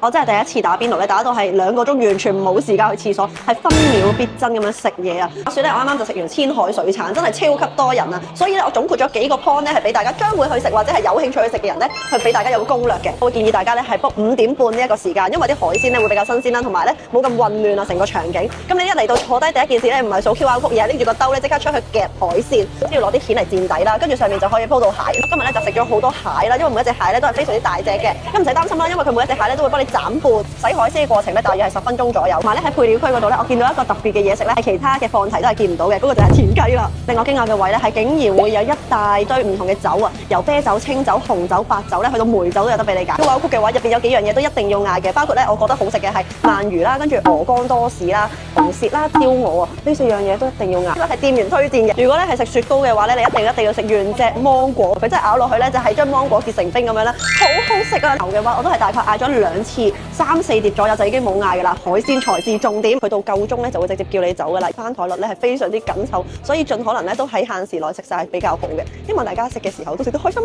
我真係第一次打邊爐咧，打到係2個鐘完全冇時間去廁所，係分秒必爭咁樣食嘢啊！話說咧，我啱啱就食完天海水產，真係超級多人啊！所以咧，我總括咗幾個 point 咧，係俾大家將會去食或者係有興趣去食嘅人咧，去俾大家有個攻略嘅。我會建議大家咧係 book 5點半呢一個時間，因為啲海鮮咧會比較新鮮啦，同埋咧冇咁混亂啊成個場景。咁你一嚟到坐低第一件事咧，唔係掃 QR code，而係拎住個兜咧即刻出去夾海鮮，先要攞啲蜆嚟墊底啦，跟住上面就可以鋪到蟹。今日咧就食咗好多蟹啦，因為每一隻蟹咧都係非常之大隻嘅，咁唔使擔心啦，因為佢每一隻蟹咧都會幫你斬半。洗海鮮嘅過程咧，大約係10分鐘左右。同埋咧喺配料區嗰度咧，我見到一個特別嘅嘢食咧，係其他嘅放題都係見唔到嘅，嗰個就係田雞啦。令我驚訝嘅位咧，係竟然會有一大堆唔同嘅酒啊，由啤酒、清酒、紅酒、白酒咧，去到梅酒都有得俾你揀。QR code嘅話，入邊有幾樣嘢都一定要嗌嘅，包括咧我覺得好食嘅係鰻魚啦，跟住鵝肝多士啦、紅舌啦、燒鵝啊，呢4樣嘢都一定要嗌。呢個係店員推薦嘅。如果咧係食雪糕嘅話咧，你一定要食原隻芒果，佢真係咬落去咧就係將芒果結成冰咁樣啦，好好食啊！牛嘅話我都係大概嗌咗2次，3-4碟左右就已經冇嗌噶啦。海鮮才是重點，去到夠鐘咧就會直接叫你走噶啦。翻台率咧係非常之緊湊，所以盡可能咧都喺限時內食晒比較好嘅。希望大家食嘅時候都食得開心。